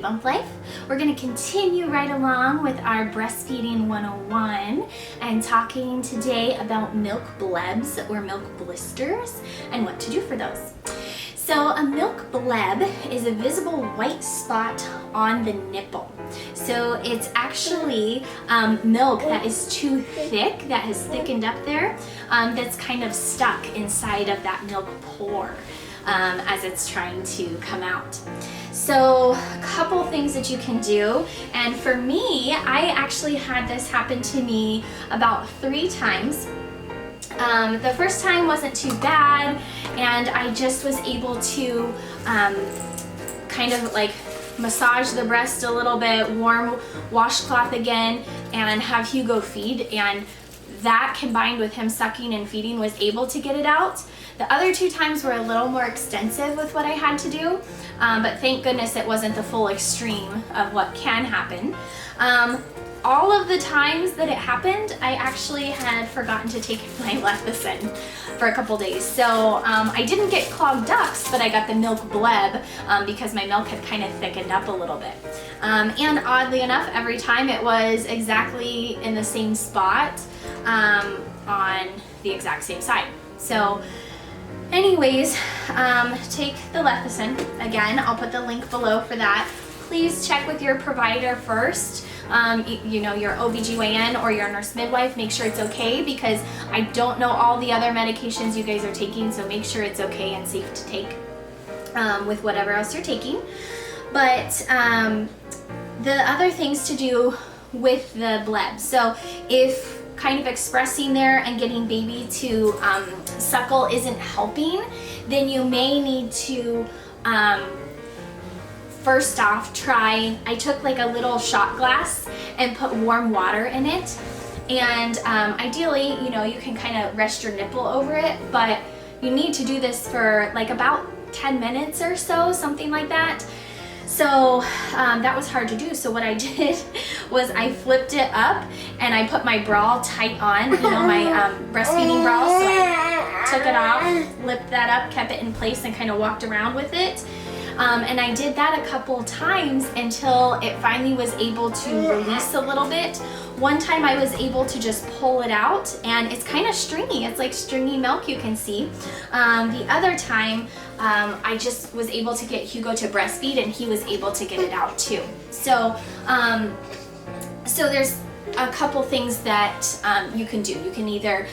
8-month life. We're going to continue right along with our breastfeeding 101 and talking today about milk blebs or milk blisters and what to do for those. So a milk bleb is a visible white spot on the nipple. So it's actually milk that is too thick, that has thickened up there, that's kind of stuck inside of that milk pore as it's trying to come out. So a couple things that you can do, and for me, I actually had this happen to me about 3 times. The first time wasn't too bad, and I just was able to kind of like massage the breast a little bit, warm washcloth again, and have Hugo feed, and that combined with him sucking and feeding was able to get it out. The other 2 times were a little more extensive with what I had to do, but thank goodness it wasn't the full extreme of what can happen. All of the times that it happened, I actually had forgotten to take my Lecithin for a couple days. So I didn't get clogged ducts, but I got the milk bleb because my milk had kind of thickened up a little bit. And oddly enough, every time it was exactly in the same spot on the exact same side. So anyways, take the Lecithin. Again, I'll put the link below for that. Please check with your provider first. You know, your OBGYN or your nurse midwife, make sure it's okay, because I don't know all the other medications you guys are taking, so make sure it's okay and safe to take with whatever else you're taking. But the other things to do with the bleb, so if kind of expressing there and getting baby to suckle isn't helping, then you may need to first off, I took like a little shot glass and put warm water in it. And ideally, you know, you can kind of rest your nipple over it, but you need to do this for like about 10 minutes or so, something like that. So that was hard to do. So what I did was I flipped it up and I put my bra tight on, you know, my breastfeeding bra. So I took it off, flipped that up, kept it in place, and kind of walked around with it. And I did that a couple times until it finally was able to release a little bit. One time I was able to just pull it out, and it's kind of stringy. It's like stringy milk, you can see. The other time, I just was able to get Hugo to breastfeed, and he was able to get it out too. So, so there's a couple things that you can do. You can either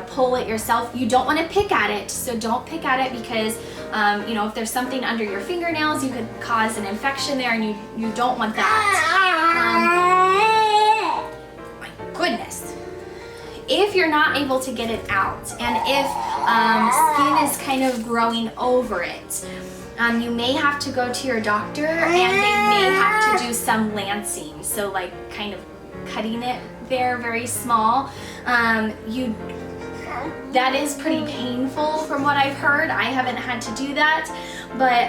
pull it yourself. You don't want to pick at it, so don't pick at it, because you know, if there's something under your fingernails, you could cause an infection there, and you don't want that. My goodness. If you're not able to get it out, and if skin is kind of growing over it, you may have to go to your doctor, and they may have to do some lancing, so like kind of cutting it there very small. That is pretty painful from what I've heard. I haven't had to do that, but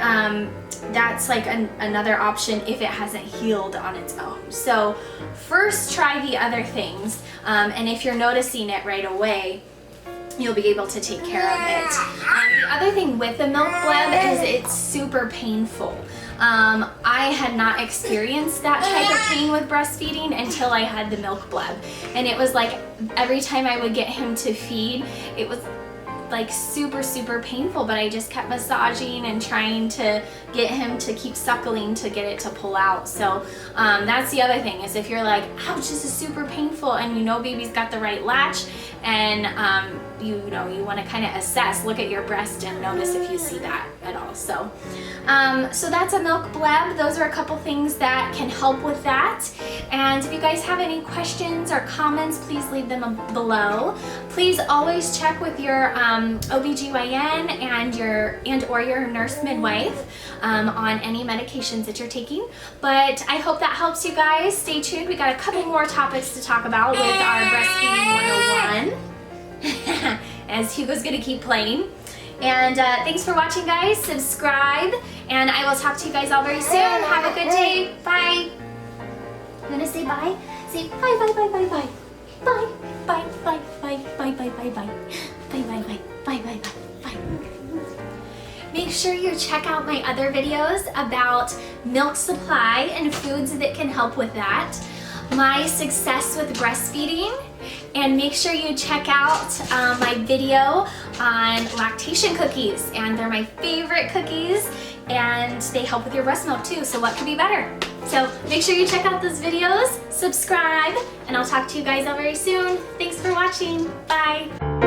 that's like another option if it hasn't healed on its own. So first try the other things, and if you're noticing it right away, you'll be able to take care of it. The other thing with the milk bleb is it's super painful. I had not experienced that type of pain with breastfeeding until I had the milk bleb. And it was like every time I would get him to feed, it was like super, super painful, but I just kept massaging and trying to get him to keep suckling to get it to pull out. So that's the other thing, is if you're like, ouch, this is super painful, and you know baby's got the right latch, and you know, you want to kind of assess, look at your breast and notice if you see that at all. So so that's a milk bleb. Those are a couple things that can help with that. And if you guys have any questions or comments, please leave them below. Please always check with your OBGYN and or your nurse midwife on any medications that you're taking. But I hope that helps you guys. Stay tuned. We got a couple more topics to talk about with our breastfeeding 101. As Hugo's gonna keep playing. And thanks for watching, guys. Subscribe, and I will talk to you guys all very soon. Have a good day. Bye. You gonna say bye? Say bye, bye, bye, bye, bye. Bye, bye, bye, bye, bye, bye, bye, bye. Bye, bye, bye, bye, bye, bye, bye. make sure you check out my other videos about milk supply and foods that can help with that, my success with breastfeeding, and make sure you check out my video on lactation cookies, and they're my favorite cookies and they help with your breast milk too, so what could be better? So make sure you check out those videos, subscribe, and I'll talk to you guys all very soon. Thanks for watching. Bye.